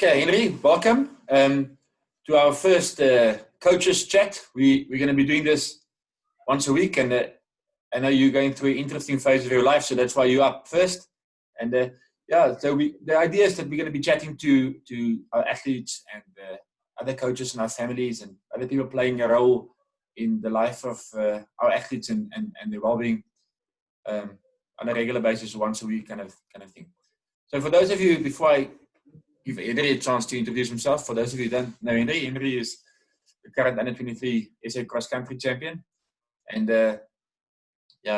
Okay, Henry, welcome to our first coaches chat. We're going to be doing this once a week, and I know you're going through an interesting phase of your life, so that's why you're up first. And so the idea is that we're going to be chatting to our athletes and other coaches and our families and other people playing a role in the life of our athletes and their well-being on a regular basis, once a week kind of thing. So for those of you, before I give Henry a chance to introduce himself, for those of you who don't know Henry is the current under-23 SA cross-country champion. And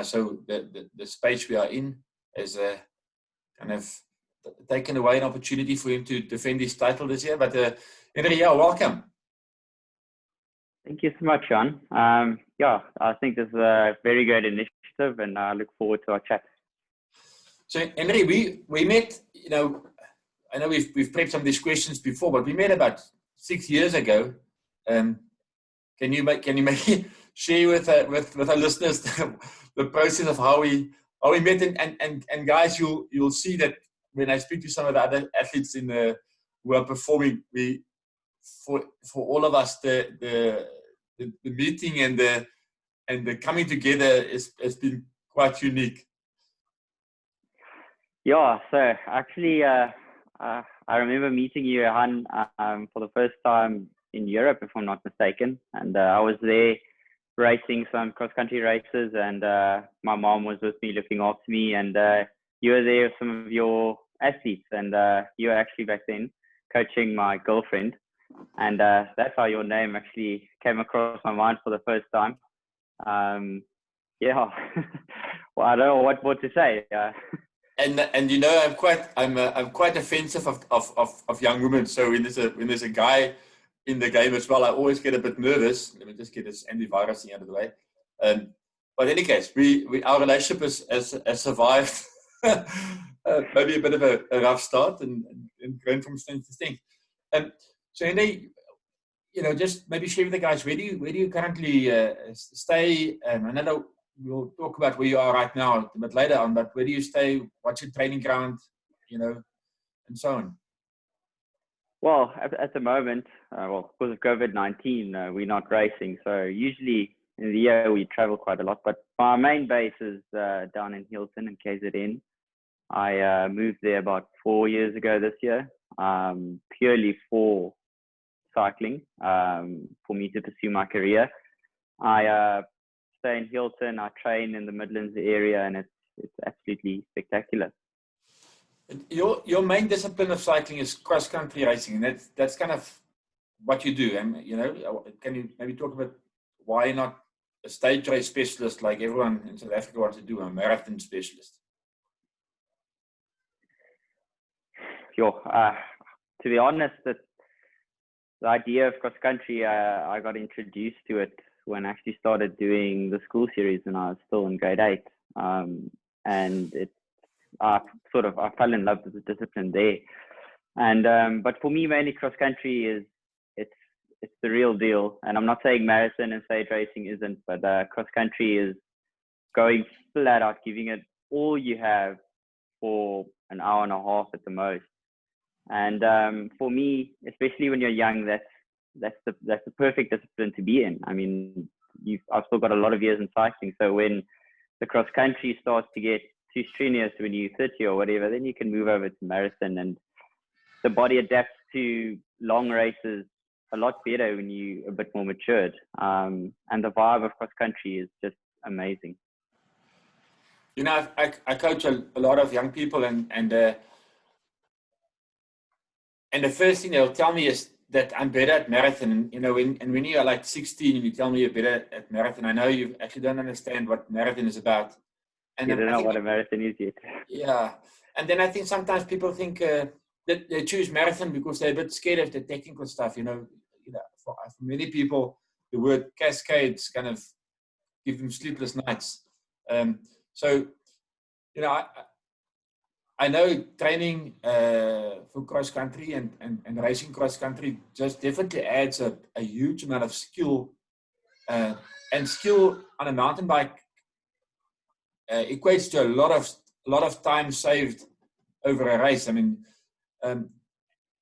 so the space we are in is kind of taken away an opportunity for him to defend his title this year. But Henry, welcome. Thank you so much, Sean. I think this is a very great initiative, and I look forward to our chat. So, Henry, we met, I know we've prepped some of these questions before, but we met about 6 years ago. Can you maybe share with our listeners the process of how we met? And guys, you'll see that when I speak to some of the other athletes who are performing, for all of us the meeting and the coming together has been quite unique. Yeah, so actually, I remember meeting you, Han, for the first time in Europe, if I'm not mistaken. And I was there racing some cross-country races, and my mom was with me looking after me. And you were there with some of your athletes, and you were actually back then coaching my girlfriend. And that's how your name actually came across my mind for the first time. Well, I don't know what to say. And I'm quite offensive of young women. So when there's a guy in the game as well, I always get a bit nervous. Let me just get this antivirus thing out of the way. But in any case, our relationship has survived maybe a bit of a rough start and grown from strength to strength. So Henry, just maybe share with the guys, where do you currently stay? I know we'll talk about where you are right now a bit later on, but where do you stay? What's your training ground? And so on. Well, at the moment, because of COVID-19, we're not racing. So usually in the year we travel quite a lot, but my main base is down in Hilton in KZN. I moved there about 4 years ago this year, purely for cycling, for me to pursue my career. I stay in Hilton. I train in the Midlands area, and it's absolutely spectacular. Your main discipline of cycling is cross-country racing, and that's kind of what you do. And can you maybe talk about why you're not a stage race specialist like everyone in South Africa wants to do, a marathon specialist? Sure. To be honest, the idea of cross-country, I got introduced to it when I actually started doing the school series when I was still in grade 8. And I fell in love with the discipline there. And but for me, mainly cross-country it's the real deal. And I'm not saying marathon and stage racing isn't, but cross-country is going flat out, giving it all you have for an hour and a half at the most. And for me, especially when you're young, that's the perfect discipline to be in. I mean, I've still got a lot of years in cycling, so when the cross country starts to get too strenuous when you're 30 or whatever, then you can move over to marathon, and the body adapts to long races a lot better when you're a bit more matured. And the vibe of cross country is just amazing. I coach a lot of young people, and the first thing they'll tell me is that I'm better at marathon. And when you are like 16 and you tell me you're better at marathon, I know you actually don't understand what marathon is about. And you don't know what a marathon is yet. Yeah. And then I think sometimes people think that they choose marathon because they're a bit scared of the technical stuff. For many people, the word cascades kind of give them sleepless nights. I know training for cross-country and racing cross-country just definitely adds a huge amount of skill. And skill on a mountain bike equates to a lot of time saved over a race. I mean,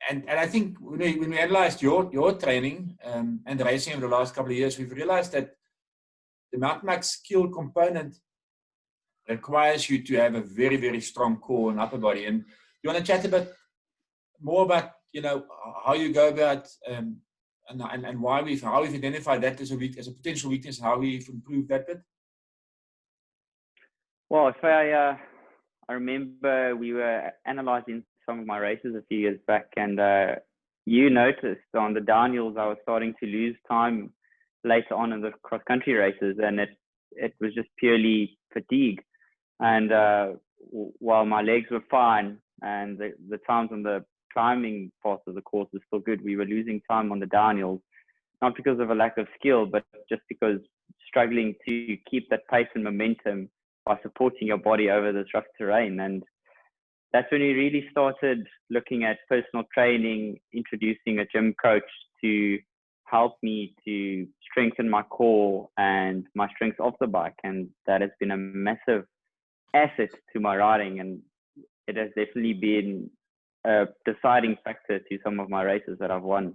and I think when we analyzed your training and racing over the last couple of years, we've realized that the mountain bike skill component requires you to have a very, very strong core and upper body. And you want to chat a bit more about, how you go about and how we've identified that as a potential weakness, how we've improved that bit? Well, if I remember we were analyzing some of my races a few years back, and you noticed on the downhills I was starting to lose time later on in the cross-country races, and it was just purely fatigue. And while my legs were fine and the times on the climbing part of the course was still good, we were losing time on the downhills, not because of a lack of skill, but just because struggling to keep that pace and momentum by supporting your body over this rough terrain. And that's when we really started looking at personal training, introducing a gym coach to help me to strengthen my core and my strength off the bike. And that has been a massive asset to my riding, and it has definitely been a deciding factor to some of my races that I've won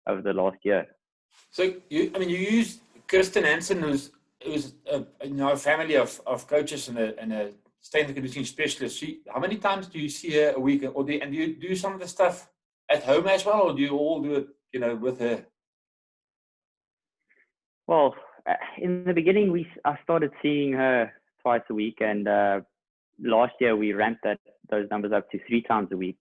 over the last year. So you used Kirsten Hansen, who's a family of coaches and a strength and conditioning specialist. How many times do you see her a week, and do you do some of the stuff at home as well, or do you all do it with her? Well, in the beginning, I started seeing her twice a week, and last year we ramped those numbers up to 3 times a week,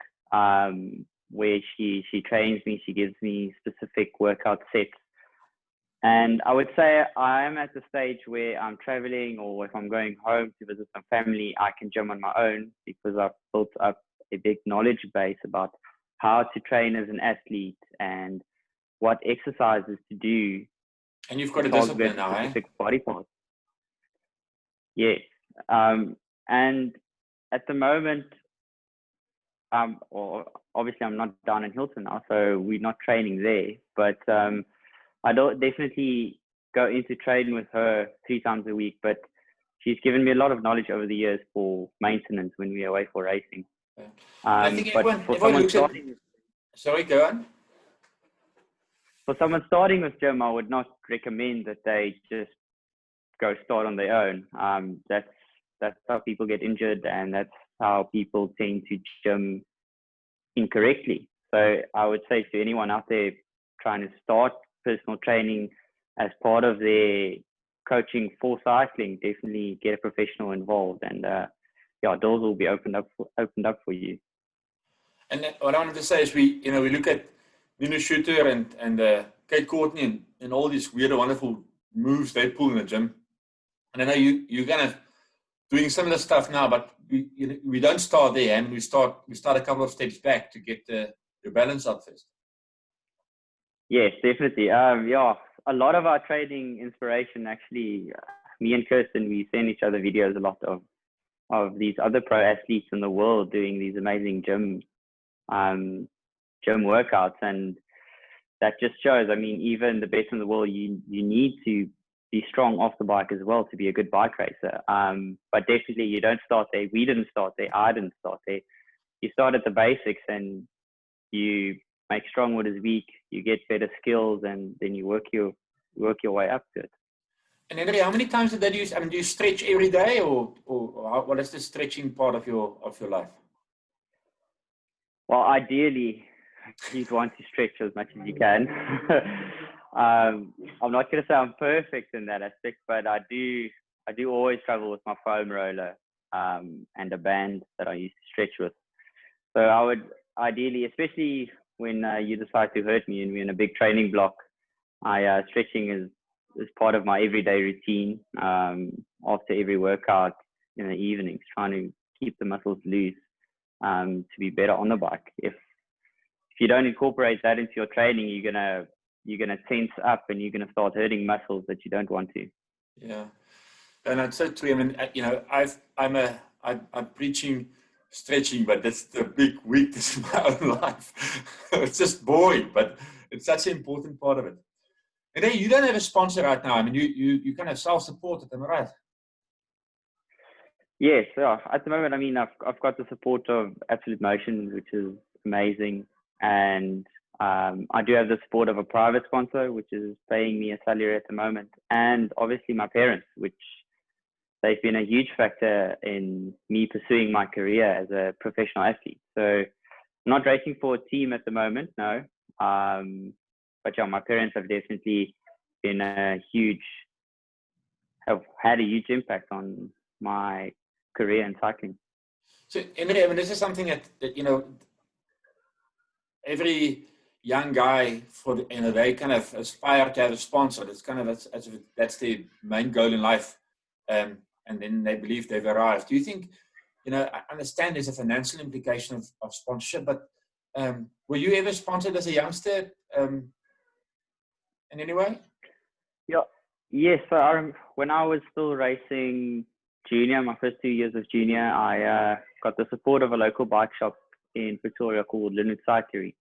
where she trains me, she gives me specific workout sets. And I would say I am at the stage where I'm traveling, or if I'm going home to visit some family, I can gym on my own, because I've built up a big knowledge base about how to train as an athlete and what exercises to do. And you've got a discipline now, eh? Body parts. Yes. And at the moment, obviously I'm not down in Hilton now, so we're not training there. But I don't definitely go into training with her 3 times a week. But she's given me a lot of knowledge over the years for maintenance when we're away for racing. I think everyone looks at... Sorry, go on. For someone starting with gym, I would not recommend that they just go start on their own. That's how people get injured, and that's how people tend to gym incorrectly. So I would say to anyone out there trying to start personal training as part of their coaching for cycling, definitely get a professional involved, and doors will be opened up for you. And what I wanted to say is we look at Nina Shooter and Kate Courtney and all these weird, wonderful moves they pull in the gym. And I know you're kind of doing similar stuff now, but we don't start there, and we start a couple of steps back to get your balance up first. Yes, definitely. A lot of our training inspiration, actually, me and Kirsten, we send each other videos a lot of these other pro athletes in the world doing these amazing gym workouts, and that just shows. I mean, even the best in the world, you need to be strong off the bike as well to be a good bike racer. But definitely you don't start there. We didn't start there. I didn't start there. You start at the basics, and you make strong what is weak. You get better skills, and then you work your way up to it. And Henry, how many times did that use? I mean, do you stretch every day, or what is the stretching part of your life? Well, ideally, you'd want to stretch as much as you can. I'm not going to say I'm perfect in that aspect, but I do always travel with my foam roller and a band that I used to stretch with. So I would ideally, especially when you decide to hurt me and we're in a big training block, stretching is part of my everyday routine after every workout in the evenings, trying to keep the muscles loose to be better on the bike. If you don't incorporate that into your training, you're gonna tense up, and you're gonna start hurting muscles that you don't want to. Yeah, and I'd say to him, I'm preaching stretching, but that's the big weakness in my own life. It's just boring, but it's such an important part of it. And then you don't have a sponsor right now. I mean, you kind of self-supported, am I right? Yes, at the moment, I mean, I've got the support of Absolute Motion, which is amazing. And I do have the support of a private sponsor, which is paying me a salary at the moment, and obviously my parents, which they've been a huge factor in me pursuing my career as a professional athlete. So I'm not racing for a team at the moment, no. But yeah, my parents have definitely been have had a huge impact on my career in cycling. So, Henry, I mean, this is something that you know, every young guy they kind of aspire to have a sponsor. It's kind of that's their main goal in life, and then they believe they've arrived. Do you think, you know, I understand there's a financial implication of sponsorship, but were you ever sponsored as a youngster in any way? Yeah. Yes. So when I was still racing junior, my first 2 years of junior, I got the support of a local bike shop in Pretoria called Liebenberg.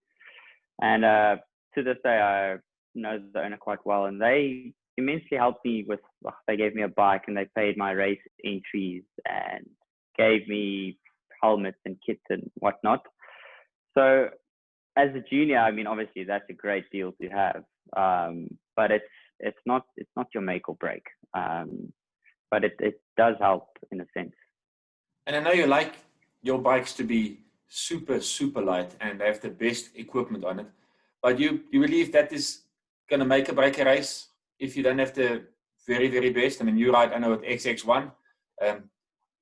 And to this day, I know the owner quite well, and they immensely helped me with. They gave me a bike, and they paid my race entries, and gave me helmets and kits and whatnot. So, as a junior, I mean, obviously that's a great deal to have, but it's not your make or break. But it does help in a sense. And I know you like your bikes to be super, super light and have the best equipment on it. But you believe that is going to make or break a race if you don't have the very, very best? I mean, you ride, I know, at XX1.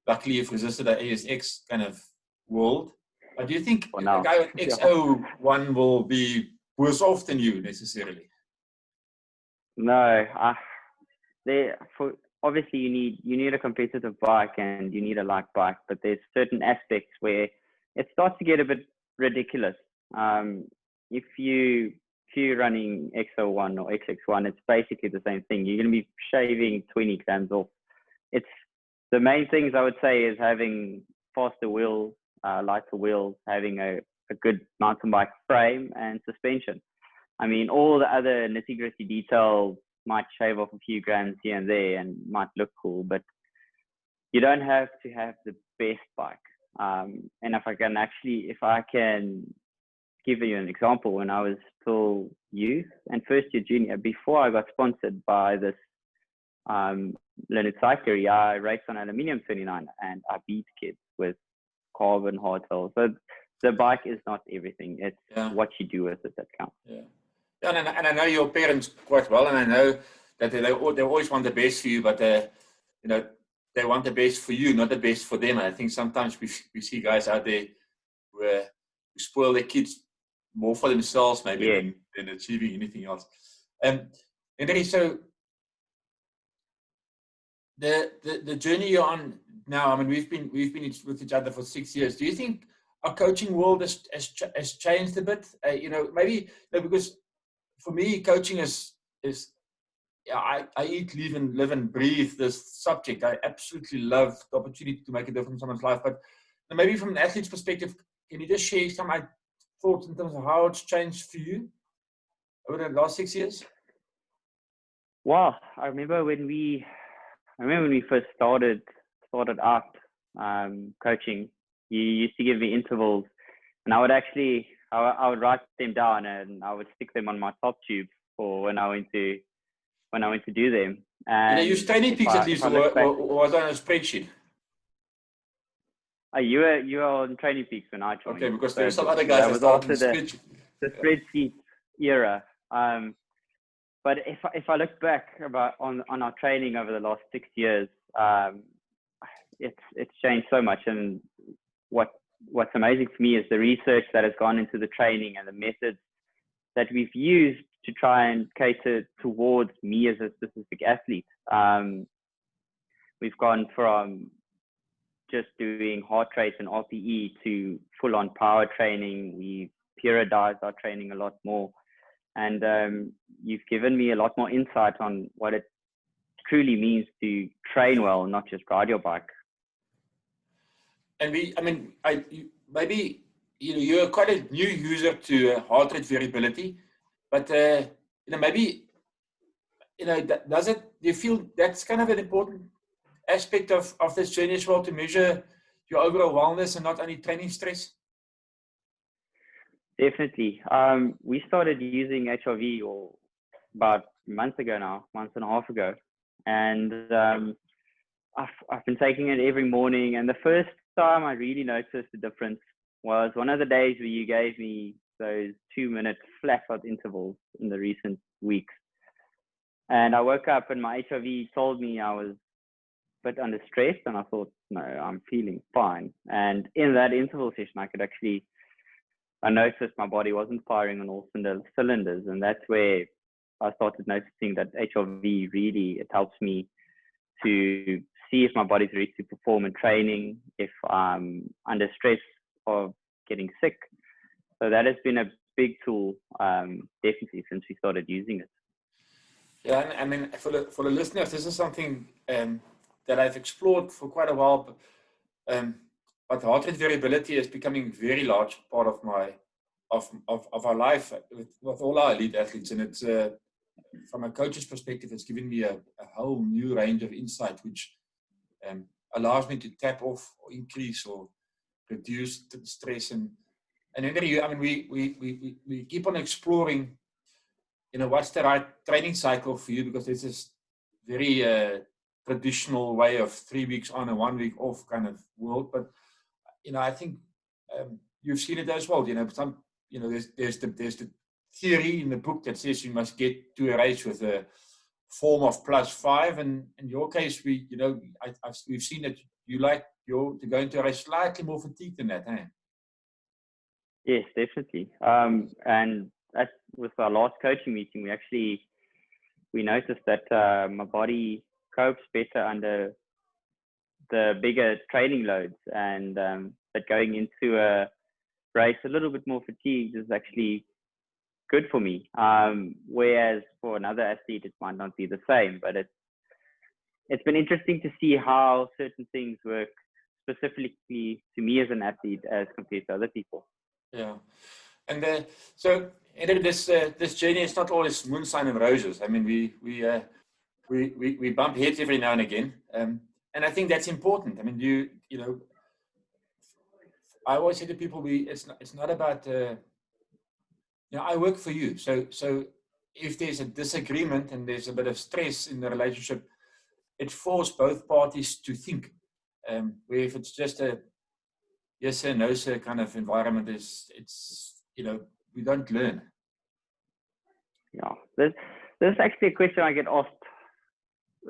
Luckily, you've resisted the ASX kind of world. But do you think a guy with XO1 will be worse off than you necessarily? No. Obviously, you need a competitive bike and you need a light bike, but there's certain aspects where it starts to get a bit ridiculous. If you're running XO1 or XX1, it's basically the same thing. You're going to be shaving 20 grams off. It's the main things I would say is having faster wheels, lighter wheels, having a good mountain bike frame and suspension. I mean, all the other nitty-gritty details might shave off a few grams here and there and might look cool, but you don't have to have the best bike. And if I can give you an example, when I was still youth and first year junior, before I got sponsored by this Leonard Cyclery, I raced on aluminium 29 and I beat kids with carbon hardtail. So the bike is not everything. It's what you do with it that counts. Yeah. And I know your parents quite well, and I know that they always want the best for you, but you know, they want the best for you, not the best for them. And I think sometimes we see guys out there who spoil their kids more for themselves maybe than achieving anything else. And then so the journey you're on now, I mean, we've been with each other for 6 years. Do you think our coaching world has changed a bit? You know, maybe because for me, coaching is I eat, live and breathe this subject. I absolutely love the opportunity to make a difference in someone's life. But maybe from an athlete's perspective, can you just share some thoughts in terms of how it's changed for you over the last 6 years? Wow, I remember when we first started out coaching. You used to give me intervals, and I would write them down and I would stick them on my top tube for when I went to do them. And you use training peaks at least, or was that on a spreadsheet? You were on training peaks when I joined. Okay, because there were some other guys that started the spreadsheet era. But if I look back on our training over the last 6 years, it's changed so much. And what's amazing for me is the research that has gone into the training and the methods that we've used to try and cater towards me as a specific athlete. We've gone from just doing heart rate and RPE to full-on power training. We've periodized our training a lot more. And you've given me a lot more insight on what it truly means to train well, not just ride your bike. And maybe you're quite a new user to heart rate variability, but maybe do you feel that's kind of an important aspect of this journey as well, to measure your overall wellness and not only training stress? Definitely. We started using HRV about a month ago now, month and a half ago, and I've been taking it every morning. And the first time I really noticed the difference was one of the days where you gave me those 2-minute flat out intervals in the recent weeks. And I woke up and my HRV told me I was a bit under stress, and I thought, no, I'm feeling fine. And in that interval session, I noticed my body wasn't firing on all cylinders, and that's where I started noticing that HRV really, it helps me to see if my body's ready to perform in training, if I'm under stress of getting sick. So that has been a big tool, definitely, since we started using it. Yeah, I mean, for the listeners, this is something that I've explored for quite a while. But heart rate variability is becoming a very large part of our life with all our elite athletes, and it's from a coach's perspective, it's given me a whole new range of insight, which allows me to tap off or increase or reduce the stress. And Henry, I mean, we keep on exploring, what's the right training cycle for you, because it's this very traditional way of 3 weeks on and 1 week off kind of world. But I think you've seen it as well. There's the theory in the book that says you must get to a race with a form of +5, and in your case, we've seen that you like to go into a race slightly more fatigued than that, eh? Yes, definitely. And with our last coaching meeting, we noticed that my body copes better under the bigger training loads, and that going into a race a little bit more fatigued is actually good for me. Whereas for another athlete, it might not be the same, but it's been interesting to see how certain things work specifically to me as an athlete as compared to other people. Yeah. And so this journey is not always moonshine and roses. I mean, we bump heads every now and again. And I think that's important. I mean, I always say to people, it's not about, I work for you. So if there's a disagreement and there's a bit of stress in the relationship, it forces both parties to think. Where if it's just a yes sir, no sir kind of environment, we don't learn. Yeah, there's actually a question I get asked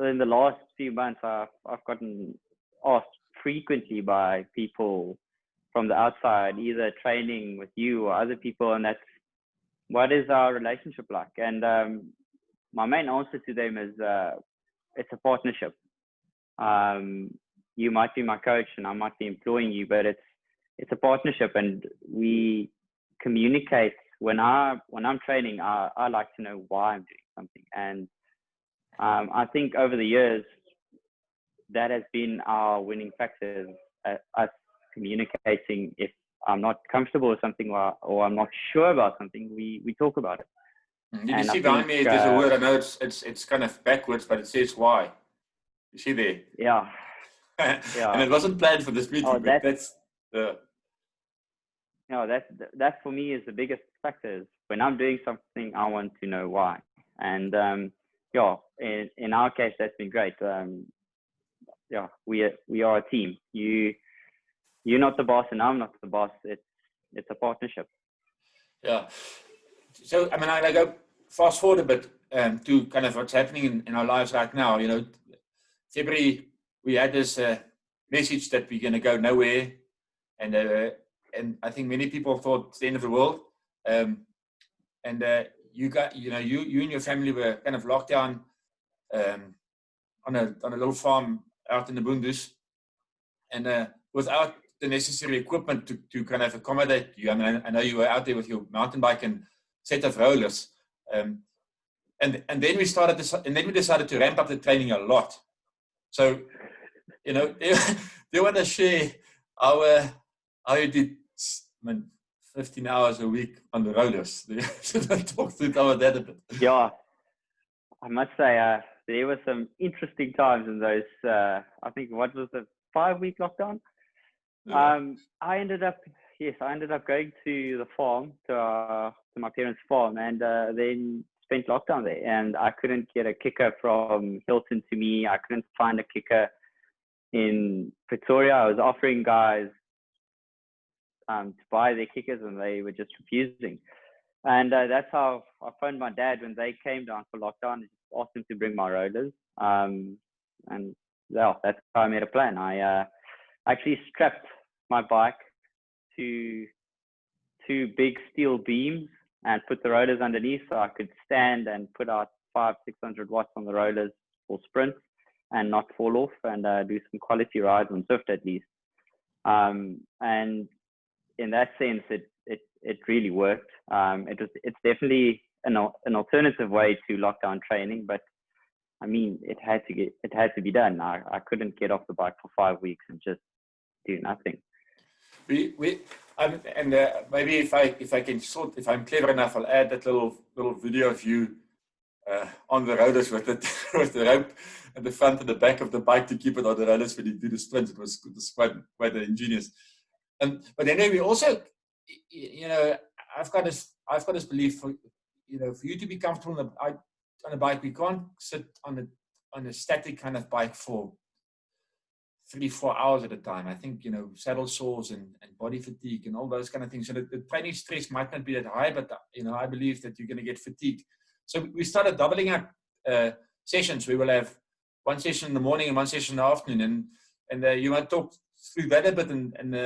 in the last few months. I've gotten asked frequently by people from the outside, either training with you or other people, and that's, what is our relationship like? And my main answer to them is it's a partnership. You might be my coach and I might be employing you, but it's a partnership, and we communicate. When I'm training, I like to know why I'm doing something, and I think over the years that has been our winning factor, us communicating. If I'm not comfortable with something or I'm not sure about something, we talk about it. Did you see behind me? There's a word. I know it's kind of backwards, but it says why. You see there? Yeah. Yeah. And it wasn't planned for this meeting, but that's the. No, that for me is the biggest factor. Is when I'm doing something, I want to know why. And in our case, that's been great. We are a team. You're not the boss, and I'm not the boss. It's a partnership. Yeah. So I mean, I go fast forward a bit to kind of what's happening in our lives right now. February we had this message that we're going to go nowhere, and I think many people thought it's the end of the world. You and your family were kind of locked down on a little farm out in the Bundus, and without the necessary equipment to kind of accommodate you. I mean, I know you were out there with your mountain bike and set of rollers, and then we decided to ramp up the training a lot. So, they want to share how you did 15 hours a week on the rollers. Should I talk about that a bit? Yeah, I must say there were some interesting times in those. I think what was the 5-week lockdown. Yeah. I ended up yes, I ended up going to the farm, to my parents' farm, and then spent lockdown there. And I couldn't get a kicker from Hilton to me. I couldn't find a kicker in Pretoria. I was offering guys to buy their kickers, and they were just refusing. And that's how I phoned my dad when they came down for lockdown. And just asked him to bring my rollers. And well, that's how I made a plan. I actually strapped my bike to two big steel beams and put the rollers underneath, so I could stand and put out 500-600 watts on the rollers for sprints and not fall off, and do some quality rides on Swift at least. And in that sense, it really worked. It's definitely an alternative way to lockdown training, but I mean, it had to be done. I couldn't get off the bike for 5 weeks and just do nothing. Maybe if I'm clever enough, I'll add that little video of you on the rollers with the rope at the front and the back of the bike to keep it on the rollers when you do the sprint. It was quite ingenious. But then we also, I've got this belief for you to be comfortable on a bike, we can't sit on a static kind of bike for 3-4 hours at a time. I think, saddle sores and body fatigue and all those kind of things. So the training stress might not be that high, but, I believe that you're going to get fatigued. So we started doubling up sessions. We will have one session in the morning and one session in the afternoon. And you want to talk through that a bit and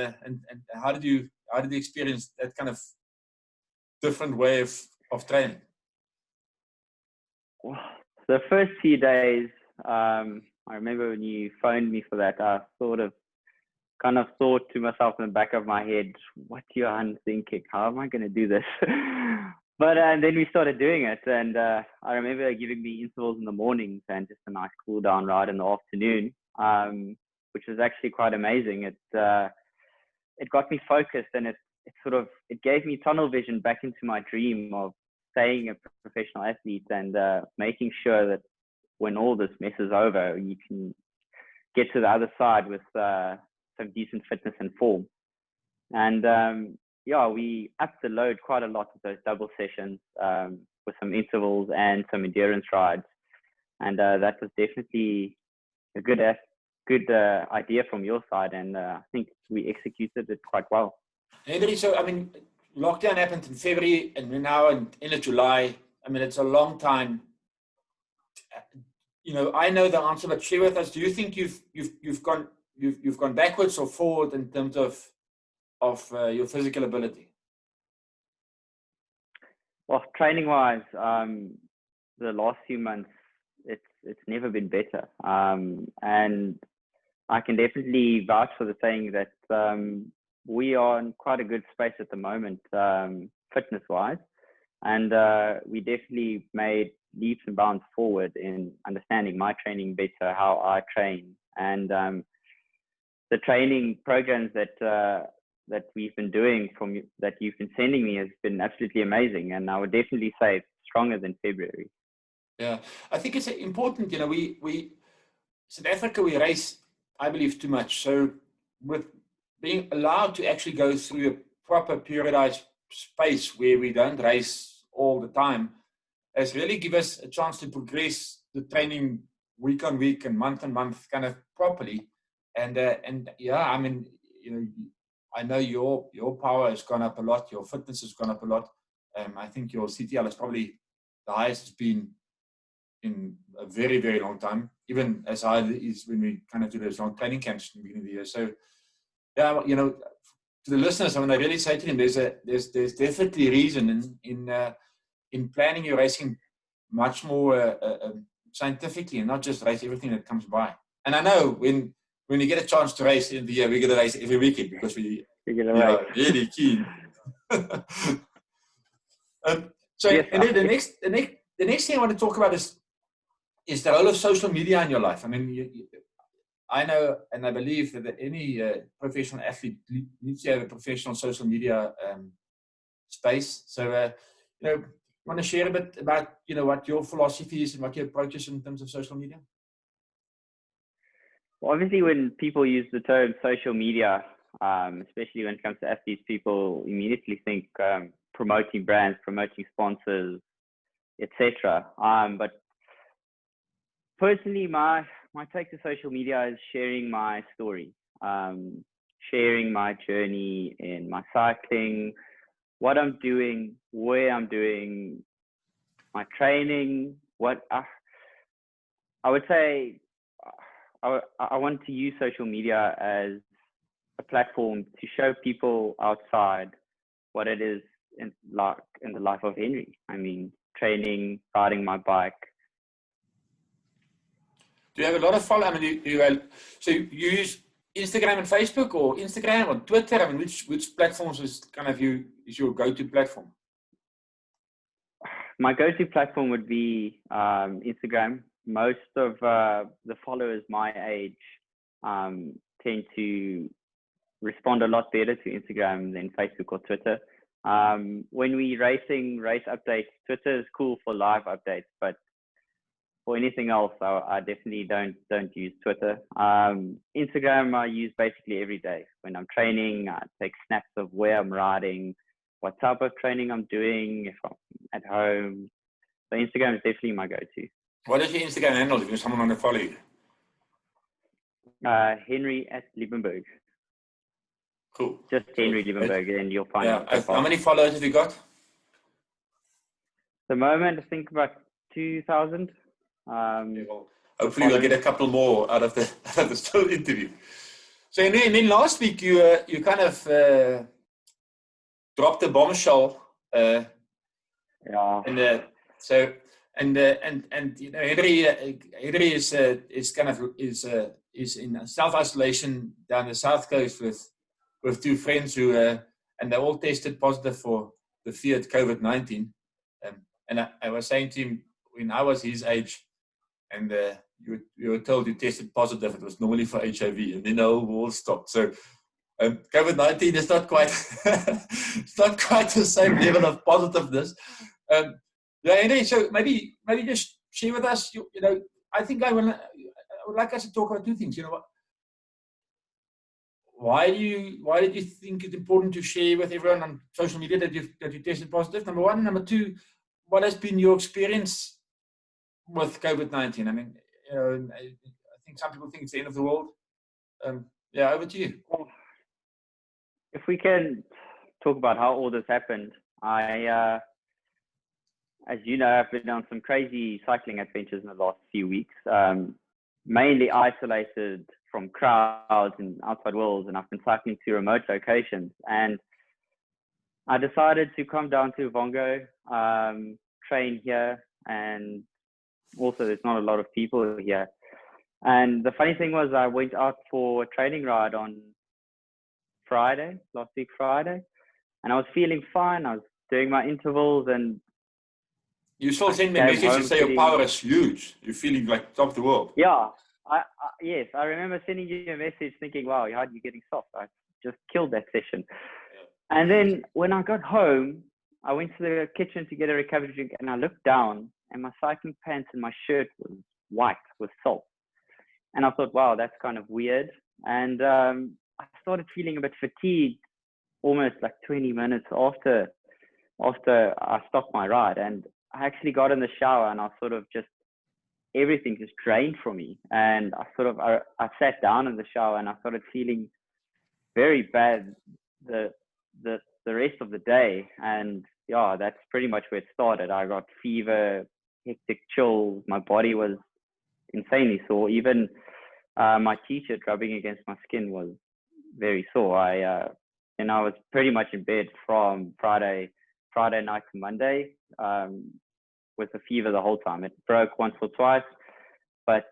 how did you experience that kind of different way of training? Well, the first few days, I remember when you phoned me for that, I kind of thought to myself in the back of my head, what Johan thinking? How am I going to do this? But then we started doing it, and I remember giving me intervals in the mornings and just a nice cool down ride in the afternoon, which was actually quite amazing. It got me focused, and it gave me tunnel vision back into my dream of staying a professional athlete and making sure that when all this mess is over, you can get to the other side with some decent fitness and form. And we upped the load quite a lot with those double sessions with some intervals and some endurance rides. And that was definitely a good idea from your side. And I think we executed it quite well. Henry, so, lockdown happened in February and we're now in end of July. It's a long time. I know the answer, but share with us. Do you think you've gone backwards or forward in terms of your physical ability? Well, training wise, the last few months, it's never been better. And I can definitely vouch for the saying that we are in quite a good space at the moment, fitness wise. And we definitely made leaps and bounds forward in understanding my training better, how I train, and the training programs that we've been doing that you've been sending me has been absolutely amazing, and I would definitely say it's stronger than February. Yeah, I think it's important. We South Africa, we race, I believe, too much. So with being allowed to actually go through a proper periodized space where we don't race all the time has really given us a chance to progress the training week on week and month kind of properly. And I know your power has gone up a lot. Your fitness has gone up a lot. I think your CTL is probably the highest it's been in a very, very long time, even as high as when we kind of do those long training camps in the beginning of the year. So, yeah, to the listeners, I really say to them, there's definitely a reason in planning your racing much more scientifically and not just race everything that comes by. And I know when you get a chance to race in the year, we're going to race every weekend because we are really keen. So, yes, and then the next thing I want to talk about is the role of social media in your life. I know and I believe that any professional athlete needs to have a professional social media space. So, want to share a bit about what your philosophy is and what your approach is in terms of social media? Well, obviously, when people use the term social media, especially when it comes to athletes. People immediately think promoting brands, promoting sponsors, etc. But personally, my take to social media is sharing my story, sharing my journey in my cycling, what I'm doing, where I'm doing my training. What I would say, I want to use social media as a platform to show people outside what it is in the life of Henry. I mean, training, riding my bike. Do you have a lot of followers? I mean, so you use Instagram and Facebook, or Instagram or Twitter? I mean, which platforms is your go-to platform? My go-to platform would be Instagram. Most of the followers my age tend to respond a lot better to Instagram than Facebook or Twitter. When we racing race updates, Twitter is cool for live updates, but for anything else, I definitely don't use Twitter. Instagram I use basically every day. When I'm training, I take snaps of where I'm riding, what type of training I'm doing, if I'm at home. So Instagram is definitely my go-to. What is your Instagram handle if someone want to follow you? Henry Liebenberg. Cool. Just Henry Liebenberg, and you'll find it. How many followers have you got? At the moment, I think about 2,000. Hopefully we'll get a couple more out of the still interview. So and then last week you kind of dropped a bombshell. Yeah. And so you know, Henry is in self-isolation down the south coast with two friends who and they all tested positive for the feared COVID-19. And I was saying to him, when I was his age, and you were told you tested positive, it was normally for HIV, and then the whole world stopped. So COVID-19 is not quite it's not quite the same level of positiveness. Henry, so maybe just share with us. You know, I think I would like us to talk about two things. You know, why did you think it's important to share with everyone on social media that you tested positive? Number one. Number two, what has been your experience with COVID-19? I mean, you know, I think some people think it's the end of the world. Over to you. If we can talk about how all this happened, as you know, I've been on some crazy cycling adventures in the last few weeks, mainly isolated from crowds and outside worlds, and I've been cycling to remote locations. And I decided to come down to Vongo, train here, and also there's not a lot of people here. And the funny thing was, I went out for a training ride on last week Friday, and I was feeling fine. I was doing my intervals, and you still send me a message to say your power is huge. You're feeling like top of the world. Yeah, yes, I remember sending you a message thinking, wow, how are you getting soft? I just killed that session. Yeah. And then when I got home, I went to the kitchen to get a recovery drink, and I looked down, and my cycling pants and my shirt was white with salt. And I thought, wow, that's kind of weird. And I started feeling a bit fatigued almost like 20 minutes after I stopped my ride. And I actually got in the shower, and I sort of just, everything just drained from me. And I sat down in the shower, and I started feeling very bad the rest of the day. And yeah, that's pretty much where it started. I got fever, hectic chills. My body was insanely sore. Even my t-shirt rubbing against my skin was very sore. And I was pretty much in bed from Friday night to Monday with a fever the whole time. It broke once or twice, but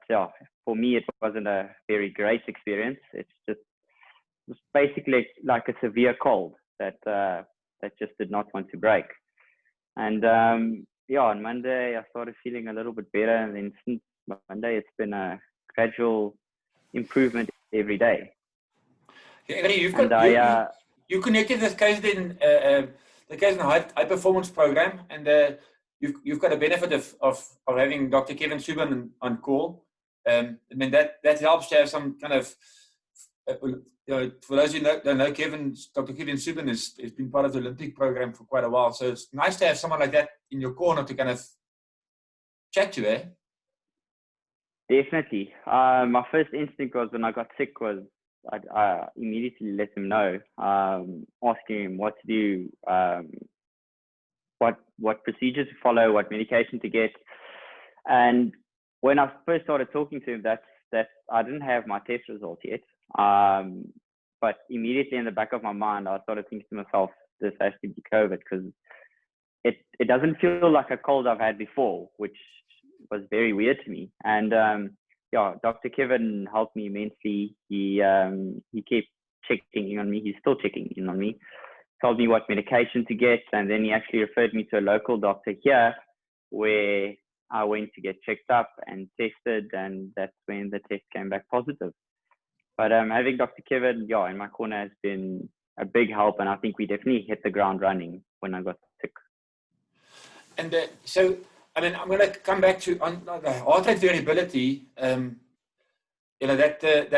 for me, it wasn't a very great experience. It was basically like a severe cold that just did not want to break. And on Monday, I started feeling a little bit better. And then since Monday, it's been a gradual improvement every day. Henry, you connected with the Kaizen High Performance Program, and you've got a benefit of having Dr. Kevin Subban on call. I mean that helps to have some kind of for those who don't know, Dr. Kevin Subin has been part of the Olympic program for quite a while. So it's nice to have someone like that in your corner to kind of chat to, eh? Definitely. My first instinct was when I got sick was I immediately let him know, asking him what to do, what procedures to follow, what medication to get. And when I first started talking to him, that I didn't have my test results yet. But immediately in the back of my mind, I started thinking to myself, this has to be COVID, because it doesn't feel like a cold I've had before, which was very weird to me. And Dr. Kevin helped me immensely. He kept checking in on me. He's still checking in on me. Told me what medication to get, and then he actually referred me to a local doctor here, where I went to get checked up and tested, and that's when the test came back positive. But having Dr. Kevin, in my corner has been a big help, and I think we definitely hit the ground running when I got sick. And so, I mean, I'm going to come back to on the heart rate variability. That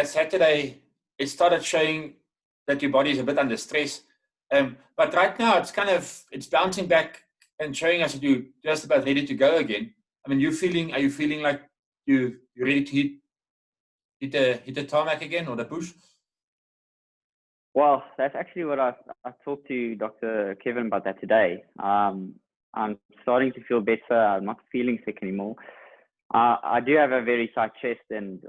Saturday, it started showing that your body is a bit under stress. But right now, it's bouncing back and showing us that you're just about ready to go again. I mean, are you feeling like you're ready to hit the tarmac again, or the push? Well, that's actually what I talked to Dr. Kevin about that today. I'm starting to feel better. I'm not feeling sick anymore. I do have a very tight chest, and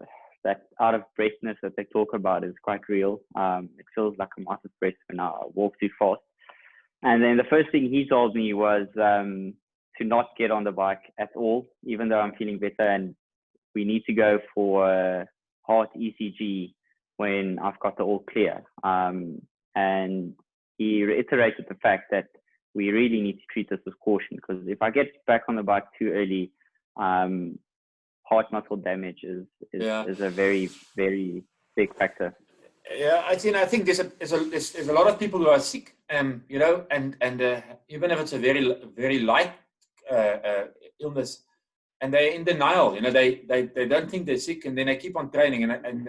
that out of breathness that they talk about is quite real. It feels like I'm out of breath when I walk too fast. And then the first thing he told me was to not get on the bike at all, even though I'm feeling better, and we need to go for a heart ECG when I've got the all clear. And he reiterated the fact that we really need to treat this with caution, because if I get back on the bike too early, heart muscle damage is a very, very big factor. Yeah, I think there's a lot of people who are sick, and even if it's a very, very light illness, and they're in denial. They don't think they're sick, and then they keep on training. And in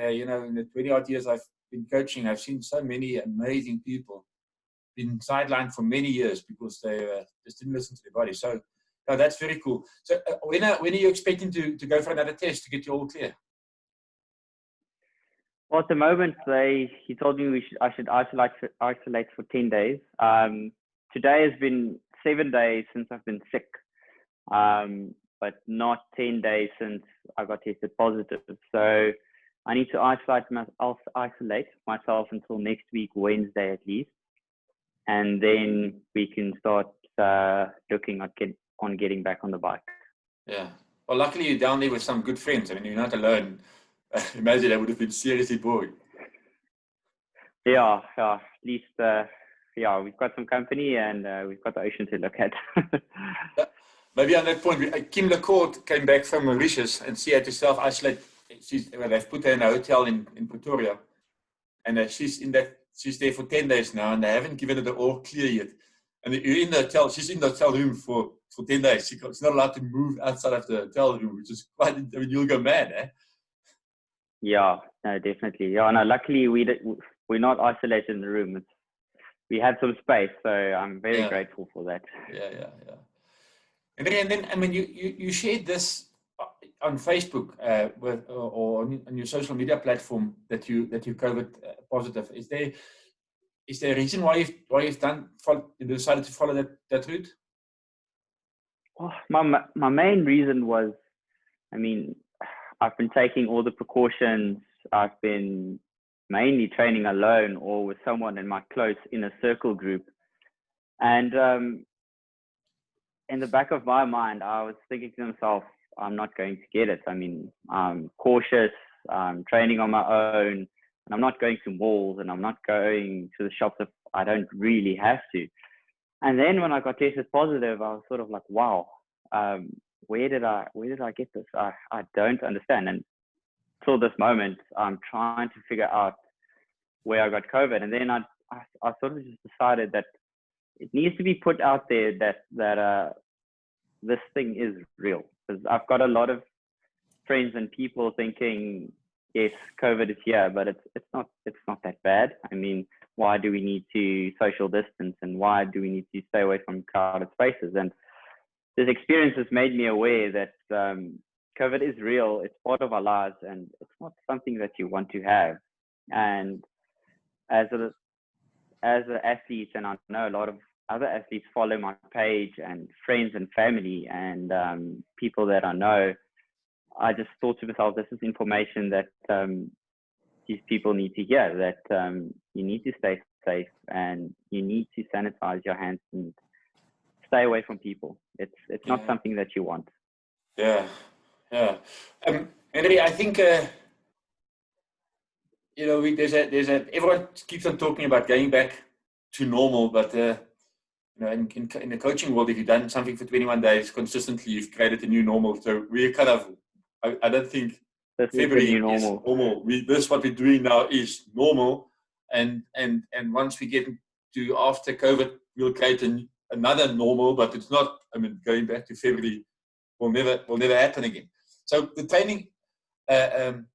the 20 odd years I've been coaching, I've seen so many amazing people been sidelined for many years because they just didn't listen to their body. So that's very cool. So when are you expecting to go for another test to get you all clear? Well, at the moment, he told me I should isolate for 10 days. Today has been 7 days since I've been sick, but not 10 days since I got tested positive. So I need to isolate myself until next week, Wednesday at least. And then we can start looking at getting back on the bike. Yeah. Well, luckily you're down there with some good friends. I mean, you're not alone. Imagine that would have been seriously boring. Yeah. At least, we've got some company, and we've got the ocean to look at. Maybe on that point, Kim Lecourt came back from Mauritius, and she had to self-isolate. They've put her in a hotel in Pretoria, and she's there for 10 days now, and they haven't given her the all clear yet. And you're in the hotel. She's in the hotel room for 10 days. She's not allowed to move outside of the hotel room, which is quite. I mean, you'll go mad, eh? Yeah, no, definitely. Yeah, no. Luckily, we're not isolated in the room. We had some space, so I'm very grateful for that. Yeah. And then I mean, you shared this on Facebook or on your social media platform that you COVID positive. Is there a reason why you've decided to follow that route? Oh, my main reason was, I mean, I've been taking all the precautions. I've been mainly training alone or with someone in my close inner circle group. And in the back of my mind, I was thinking to myself, I'm not going to get it. I mean, I'm cautious, I'm training on my own, and I'm not going to malls, and I'm not going to the shops if I don't really have to. And then when I got tested positive, I was sort of like, wow, where did I get this? I don't understand. And till this moment, I'm trying to figure out where I got COVID. And then I sort of just decided that it needs to be put out there that this thing is real. Because I've got a lot of friends and people thinking yes, COVID is here, but it's not that bad. I mean, why do we need to social distance, and why do we need to stay away from crowded spaces? And this experience has made me aware that COVID is real. It's part of our lives, and it's not something that you want to have. And as an athlete, and I know a lot of other athletes follow my page, and friends and family and people that I know, I just thought to myself, this is information that these people need to hear, that you need to stay safe and you need to sanitize your hands and stay away from people. It's not something that you want. Yeah. Henry, I think everyone keeps on talking about going back to normal, but in the coaching world, if you've done something for 21 days consistently, you've created a new normal. So we're kind of, I don't think this February is normal. This what we're doing now is normal, and once we get to after COVID, we'll create another normal. But it's not. I mean, going back to February will never happen again. So the training, the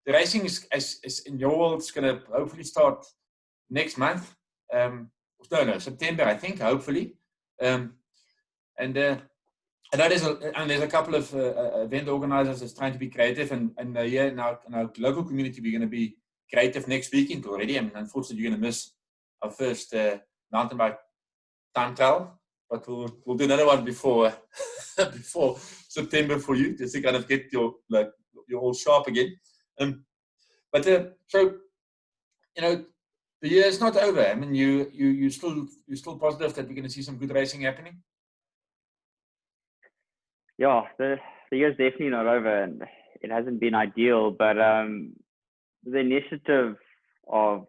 racing is in your world. It's going to hopefully start next month. No, September, I think. Hopefully, and there's a couple of event organizers that's trying to be creative, and here in our local community, we're going to be creative next weekend already. I mean, unfortunately, you're going to miss our first mountain bike time trial, but we'll do another one before before September for you, just to kind of get your all sharp again. So the year is not over. I mean, you're still positive that we're going to see some good racing happening. Yeah, the year's definitely not over, and it hasn't been ideal, but the initiative of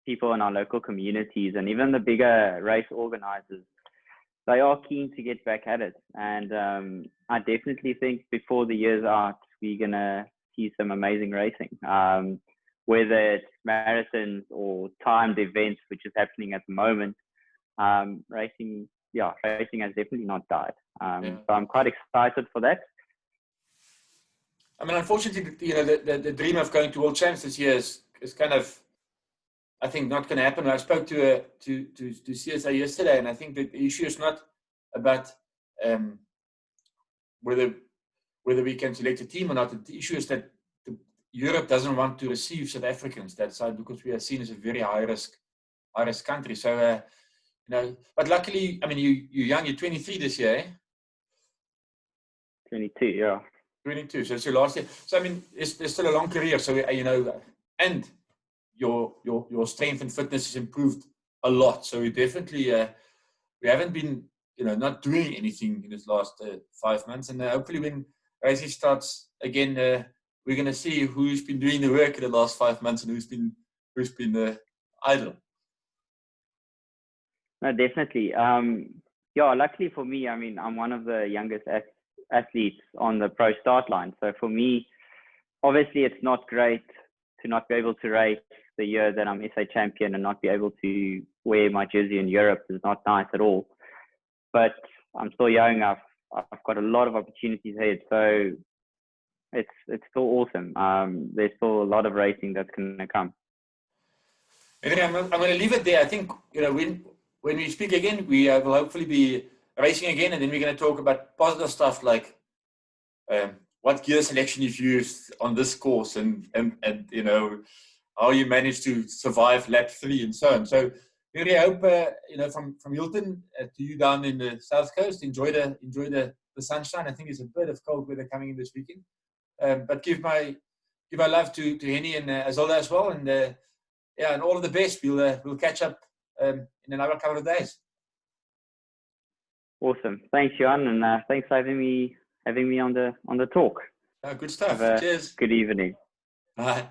people in our local communities and even the bigger race organizers, they are keen to get back at it. And I definitely think before the year's out, we're going to see some amazing racing, whether it's marathons or timed events, which is happening at the moment. Racing has definitely not died. So I'm quite excited for that. I mean, unfortunately, the dream of going to World Champs this year is kind of, I think, not going to happen. I spoke to CSA yesterday, and I think that the issue is not about whether we can select a team or not. The issue is that Europe doesn't want to receive South Africans that side, because we are seen as a very high risk country. So but luckily, I mean, you're young. You're 23 this year, eh? 22, yeah. 22. So it's your last year. So I mean, there's still a long career. So and your strength and fitness has improved a lot. So we definitely we haven't been not doing anything in this last 5 months. And hopefully, when racing starts again, we're going to see who's been doing the work in the last 5 months and who's been idle. No, definitely. Luckily for me, I mean, I'm one of the youngest athletes on the pro start line. So for me, obviously, it's not great to not be able to race the year that I'm SA champion and not be able to wear my jersey in Europe. Is not nice at all. But I'm still young. I've got a lot of opportunities ahead. So it's still awesome. There's still a lot of racing that's going to come. Anyway, I'm going to leave it there. I think when we speak again, we will hopefully be racing again, and then we're going to talk about positive stuff like what gear selection you've used on this course, and how you managed to survive lap 3 and so on. So really, I hope from Hilton to you down in the South Coast, enjoy the sunshine. I think it's a bit of cold weather coming in this weekend, but give my love to Henny and Azolda as well, and and all of the best. We'll catch up in another couple of days. Awesome. Thanks, Johan, and thanks for having me on the talk. Good stuff. Cheers. Good evening. Bye.